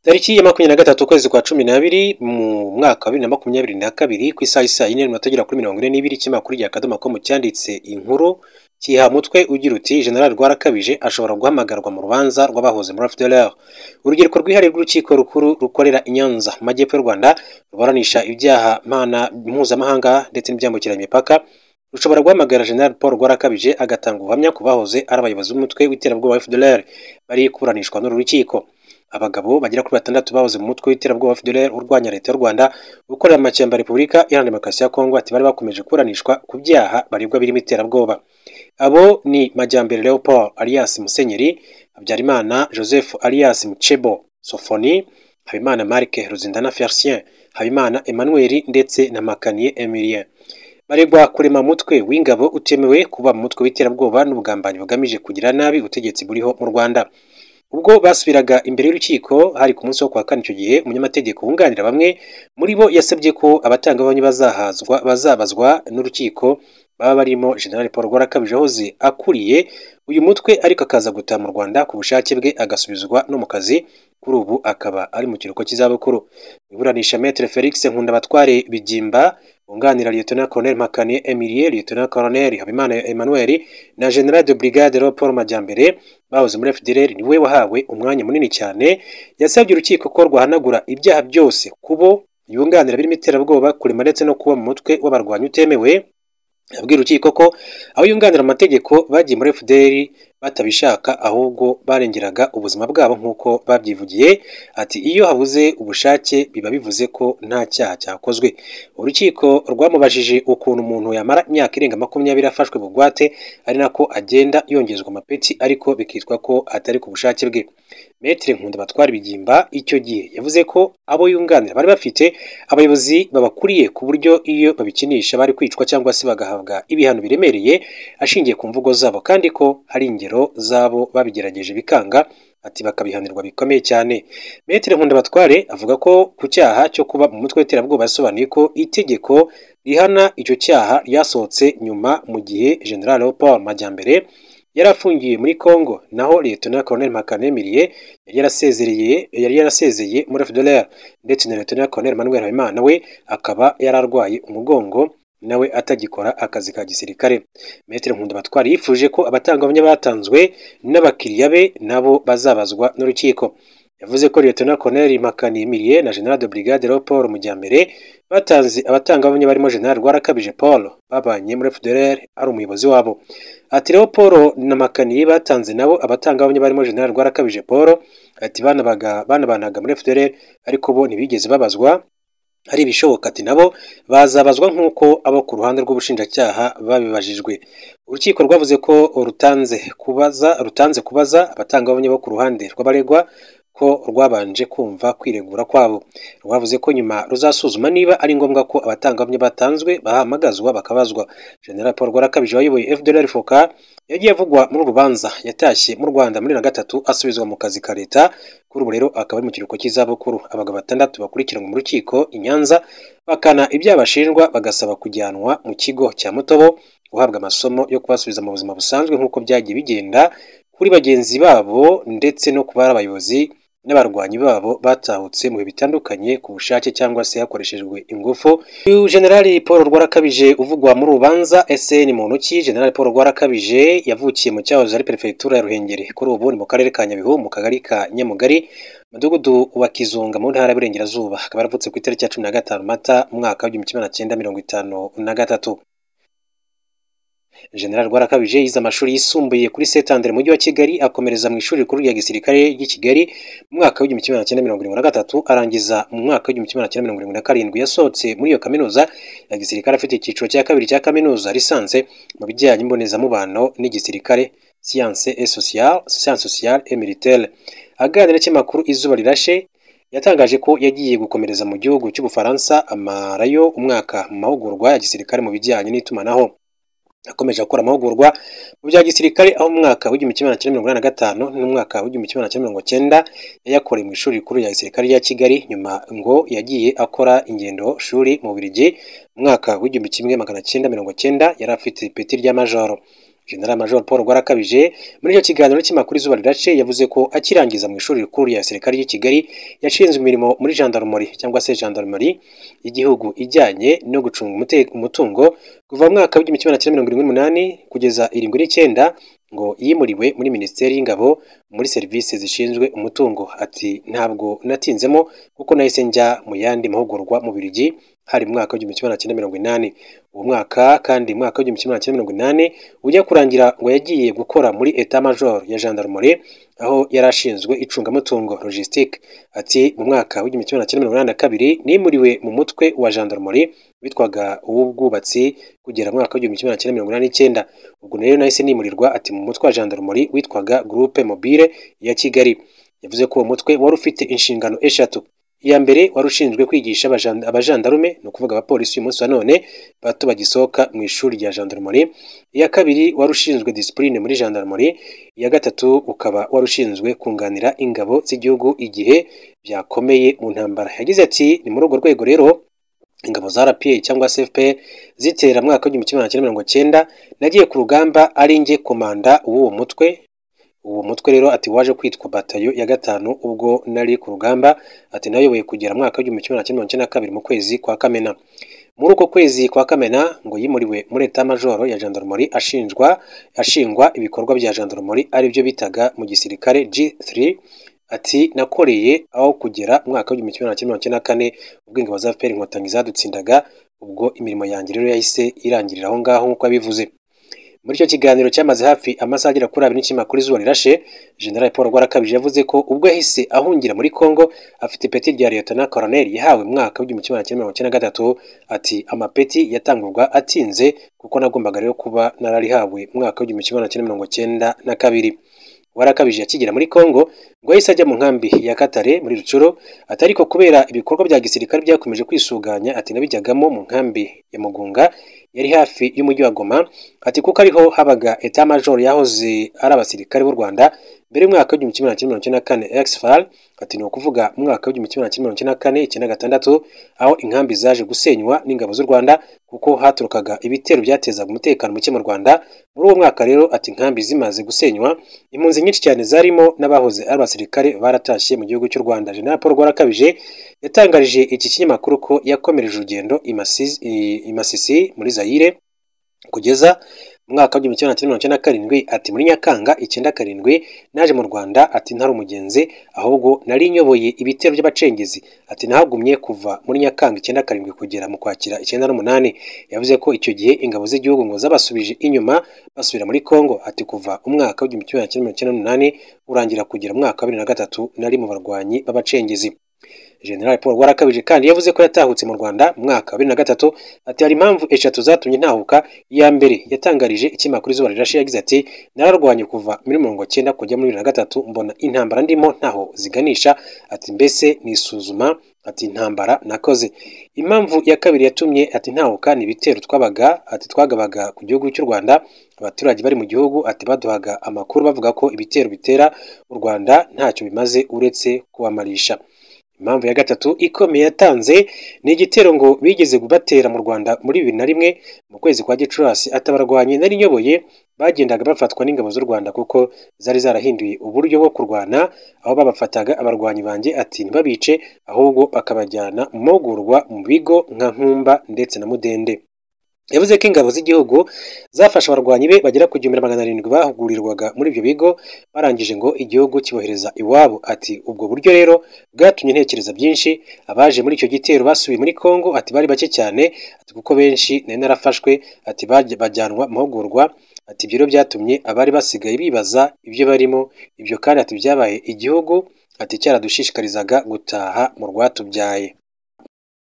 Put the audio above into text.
Tariki ya 23 ukwezi kwa 12 mu mwaka wa 2022 ku isaha isa 4:42 ikinyamakuru rya Akadomo cyanditse inkuru kiha mutwe ugira uti General Rwarakabije ashobora guhamagarwa mu rubanza rw'abahoze muri FDLR. Urugero rwihariye rw'urukiko rukuru rukorera i Nyanza mu majyepfo y'u Rwanda ruburanisha ibyaha mpuzamahanga ndetse n'ibyambukiranya imipaka rushobora guhamagara General Paul Rwarakabije agatanga ubuhamya ku bahoze ari abayobozi b'umutwe w'iterabwoba wa FDLR bari kuburanishwa n'uru rukiko. Abagabo bagera kuri 6 bahoze mu mutwe w'iterabwoba FDLR urwanya leta y'u Rwanda ukorera mu mashyamba Repubulika Iharanira Demokarasi ya Kongo ati bari bakomeje kuburanishwa ku byaha baribwa birimo iterabwoba. Abo ni Majyambere Leopold alias Musenyeri, Habyarimana Joseph alias Muchebo Sofoni, Habimana Marc Ruzindana Felicien, Habimana Emmanuel ndetse na Makaniye Emilien. Baregwa kurema mutwe w'ingabo utemewe kuba mu mutwe w'iterabwoba n'ubugambanyi bugamije kugira nabi ubutegetsi buriho mu Rwanda. Ubwo basubiraga imbere y'urukiko hari ku munsi wo kwa kane icyo gihe umunyamategeko wunganira bamwe muri bo yasabye ko abatangabuhamya bazabazwa n'urukiko baba barimo General Paul Rwarakabije hoze akuriye uyu mutwe ariko akaza gutaha mu Rwanda ku bushake bwe agasubizwa no mu kazi. Kuri ubu akaba ari mu kiruhuko cy'izabukuru. Iburanisha Maître Felix Nkundabatware Bigimba wunganira Lieutenant Colonel Makaniye Emilien, Lieutenant Colonel Habimana Emmanuel na General de Brigade Leopold Majyambere bahoze muri FDLR niwe wahawe umwanya munini cyane. Yasabye urukiko ko rwahanagura ibyaha byose kubo yunganira birimo iterabwoba kurema ndetse no kuba mu mutwe w'abarwanyi utemewe. Yabwira urukiko ko abo yunganira amategeko bagiye muri FDLR batabishaka ahubwo barengeraga ubuzima bwabo nk'uko babyivugiye. Ati iyo habuze ubushake biba bivuze ko nta cyaha cyakozwe. Urukiko rwamubajije ukuntu umuntu yamara imyaka irenga 20 afashwe bugwate ari nako agenda yongezwa amapeti ariko bikitwa ko atari ku bushake bwe. Maître Nkundabatware Bigimba icyo gihe yavuze ko abo yunganira bari bafite abayobozi babakuriye ku buryo iyo babikinisha bari kwicwa cyangwa se bagahabwa ibihano biremereye ashingiye ku mvugo zabo kandi ko hari ingero zabo babigerageje bikanga ati bakabihanirwa bikomeye cyane. Maître Nkundabatware avuga ko ku cyaha cyo kuba mu mutwe w'iterabwoba yasobanuye ko itegeko rihana icyo cyaha ryasohotse nyuma mu gihe General Leopold Majyambere yari afungiye muri Congo naho Lieutenant Colonel Makaniye Emilien yari yarasezeye muri FDLR ndetse na Lieutenant Colonel Manuel Habimana we akaba yararwaye umugongo nawe atagikora akazi ka gisirikare. Maître Nkundabatware yifuje ko abatangabuhamya batanzwe n'abakiriya be nabo bazabazwa n'urukiko. Yavuze ko Lieutenant Colonel Makaniye Emilien na General de Brigade Leopold Majyambere batanze abatangabuhamya barimo General Rwarakabije Paul babanye muri FDLR ari umuyobozi wabo. Ati Leopold na Makaniye batanze nabo abatangabuhamya barimo General Rwarakabije Paul ati banabanaga muri FDLR ariko bo ntibigeze babazwa. Hari ibishoboka ati nabo bazabazwa nk'uko abo ku ruhande rw'ubushinjacyaha babibajijwe. Urukiko rwavuze ko rutanze kubaza abatangabuhamya bo ku ruhande rw'abaregwa ko rwabanje kumva kwiregura kwabo. Rwavuze ko nyuma ruzasuzuma niba ari ngombwa ko abatangabuhamya batanzwe bahamagazwa bakabazwa. General Paul Rwarakabije wayoboye FDLR FOCA yagiye avugwa muri urubanza yatashye mu Rwanda muri 2023 asubizwa mu kazi ka leta. Kuri ubu rero akaba ari mu kiruhuko cy'izabukuru. Abagabo 6 bakurikiranwe mu rukiko i Nyanza bakana ibyabashinjwa bagasaba kujyanwa mu kigo cya Mutobo guhabwa amasomo yo kubasubiza mu buzima busanzwe nk'uko byagiye bigenda kuri bagenzi babo ndetse no kubara abayobozi n'abarwanyi babo batahutse mu bitandukanye ku bushake cyangwa se hakoreshejwe ingufu. General Paul Rwarakabije uvugwa muri ubanza SN mu ntoki. General Paul Rwarakabije yavukiye mu cyahoze ari Perefegitura ya Ruhengeri kuri ubu ni mu karere ka Nyabihu mu kagari ka Nyamugari mudugudu wa Kizunga mu ntara y'Iburengerazuba. Akaba yaravutse ku itariki ya 15 Mata mu mwaka wa 1953. General Rwarakabije yize amashuri yisumbuye kuri Saint Andre mu mujyi wa Kigali akomereza mu ishuri rikuru rya gisirikare ry'i Kigali mu mwaka wa 1973 arangiza mu mwaka wa 1977. Yasohotse muri iyo kaminuza ya gisirikare afite icyiciro cya kabiri cya kaminuza lisanse mu bijyanye mbonezamubano n'igisirikare Sciences sociales et militaires. Aganira n'ikinyamakuru Izuba Rirashe yatangaje ko yagiye gukomereza mu gihugu cy'Ubufaransa amarayo umwaka mu mahugurwa ya gisirikare mu bijyanye n'itumanaho. Akomeje akora amahugurwa mu bya gisirikare aho mu mwaka wa 1985 n'umwaka wa 1990 yayakoreye mu ishuri rikuru rya gisirikare rya Kigali. Nyuma ngo yagiye akora ingendo shuri mu Bubiligi mu mwaka wa 1990 yari afite ipeti rya majoro. General Major Paul Rwarakabije muri icyo kiganiro cy'imakuru Izuba Rirashe yavuze ko akirangiza mu ishuri rikuru rya gisirikare ry'i Kigali yashinzwe imirimo muri gendarmerie cyangwa se gendarmerie y'igihugu ijyanye no gucunga umutungo kuva mu mwaka w'igihumbi kimwe magana cyenda mirongo irindwi n'umunani kugeza 79 ngo yimuriwe muri Minisiteri y'Ingabo muri serivisi zishinzwe umutungo. Ati ntabwo natinzemo kuko nahise njya mu yandi mahugurwa mu Bubiligi hari mu mwaka w'igihumbi kimwe magana cyenda mirongo inani. Uwo mwaka kandi mwaka w'igihumbi kimwe magana cyenda mirongo inani ujya kurangira ngo yagiye gukora muri Etat Major ya gendarmerie aho yari ashinzwe icungamutungo logistique. Ati mu mwaka w'igihumbi kimwe magana cyenda mirongo inani na kabiri nimuriwe mu mutwe wa gendarmerie witwaga uw'ubwubatsi kugera mu mwaka w'igihumbi kimwe magana cyenda mirongo inani n'icyenda. Ubwo rero nahise nimurirwa ati mu mutwe wa gendarmerie witwaga Groupe Mobile ya Kigali. Yavuze ko uwo mutwe wari ufite inshingano eshatu. Iya mbere wari ushinzwe kwigisha abajandarume no kuvuga abapolisi uyu munsi wa none bato bagisohoka mu ishuri rya gendarmerie. Iya kabiri wari ushinzwe discipline muri gendarmerie. Iya gatatu ukaba wari ushinzwe kunganira ingabo z'igihugu igihe byakomeye mu ntambara. Yagize ati ni muri urwo rwego rero ingabo za RPA cyangwa FPR zitera mwaka w'igihumbi kimwe magana cyenda mirongo cyenda nagiye ku rugamba ari njye komanda w'uwo mutwe. Uwo mutwe rero ati waje kwitwa batayo ya gatanu ubwo nari ku rugamba. Ati nayoboye kugera mwaka w'igihumbi kimwe magana cyenda mirongo icyenda na kabiri mu kwezi kwa Kamena. Muri uko kwezi kwa Kamena ngo yimuriwe muri Etat Major ya gendarmerie ashingwa ibikorwa bya gendarmerie ari byo bitaga mu gisirikare G3. Ati nakoreye aho kugera mwaka w'igihumbi kimwe magana cyenda mirongo icyenda na kane ubwo ingabo za FPR inkotanyi zadutsindaga. Ubwo imirimo yanjye rero yahise irangirira aho ngaho nk'uko abivuze. Muri icyo kiganiro cyamaze hafi amasaha agera kuri 2 n'icy'imakuru Izuba Rirashe, General Paul Rwarakabije yavuze ko ubwo yahise ahungira muri Congo afite ipeti rya Lieutenant Colonel yahawe mu mwaka w'igihumbi kimwe magana cyenda mirongo icyenda na gatatu. Ati amapeti yatangurwa atinze kuko nagombaga rero kuba nararihawe mu mwaka w'igihumbi kimwe magana cyenda mirongo icyenda na kabiri. Rwarakabije akigera muri Congo ngo yahise ajya mu nkambi ya Katare muri Rucuro. Ati ariko kubera ibikorwa bya gisirikare byakomeje kwisuganya ati nabijyagamo mu nkambi ya Mugunga yari hafi y'umujyi wa Goma. Ati kuko ariho habaga Etat Major yahoze ari abasirikare b'u Rwanda mbere y'umwaka w'igihumbi kimwe magana cyenda mirongo icyenda na kane ex-FAL. Ati ni ukuvuga mu mwaka w'igihumbi kimwe magana cyenda mirongo icyenda na kane icyenda gatandatu aho inkambi zaje gusenywa n'ingabo z'u Rwanda kuko haturukaga ibitero byatezaga umutekano muke mu Rwanda. Muri uwo mwaka rero ati inkambi zimaze gusenywa impunzi nyinshi cyane zarimo n'abahoze ari abasirikare baratashye mu gihugu cy'u Rwanda. General Paul Rwarakabije yatangarije iki kinyamakuru ko yakomereje urugendo i Masisi muri Zaire kugeza mu mwaka w'igihumbi kimwe magana cyenda mirongo icyenda na karindwi. Ati muri Nyakanga 97 naje mu Rwanda. Ati ntari umugenzi ahubwo nari nyoboye ibitero by'abacengezi. Ati nahagumye kuva muri Nyakanga 97 kugera mu Kwakira 98. Yavuze ko icyo gihe ingabo z'igihugu ngo zabasubije inyuma basubira muri Congo. Ati kuva umwaka w'igihumbi kimwe magana cyenda mirongo icyenda n'umunani urangira kugera mu mwaka wa 2003 nari mu barwanyi b'abacengezi. General Paul Rwarakabije kandi yavuze ko yatahutse mu Rwanda mu mwaka wa 2003. Ati hari impamvu eshatu zatumye ntahuka. Iya mbere yatangarije ikinyamakuru Izuba Rirashe yagize ati nararwanye kuva muri 1990 kujya muri 2003 mbona intambara ndimo ntaho ziganisha. Ati mbese nisuzuma. Ati intambara nakoze. Impamvu ya kabiri yatumye ati ntahuka ni ibitero twagabaga ku gihugu cy'u Rwanda. Abaturage bari mu gihugu ati baduhaga amakuru bavuga ko ibitero bitera u Rwanda ntacyo bimaze uretse kubamarisha. Impamvu ya gatatu ikomeye yatanze ni igitero ngo bigeze kubatera mu Rwanda muri 2001 mu kwezi kwa Gicurasi. Atabarwanye nari nyoboye bagendaga bafatwa n'ingabo z'u Rwanda kuko zari zarahinduye uburyo bwo kurwana aho babafataga abarwanyi banjye ati ntibabice ahubwo bakabajyana mu mahugurwa mu bigo nka Nkumba ndetse na Mudende. Yavuze ko ingabo z'igihugu zafasha abarwanyi be bagera ku 1700 bahugurirwaga muri ibyo bigo barangije ngo igihugu kibohereza iwabo. Ati ubwo buryo rero bwatumye ntekereza byinshi. Abaje muri icyo gitero basubiye muri Congo ati bari bake cyane. Ati kuko benshi nari narafashwe ati bajyanwa mahugurwa. Ati ibyo byatumye abari basigaye bibaza ibyo barimo. Ibyo kandi ati byabaye igihugu ati cyaradushishikarizaga gutaha mu rwatubyaye.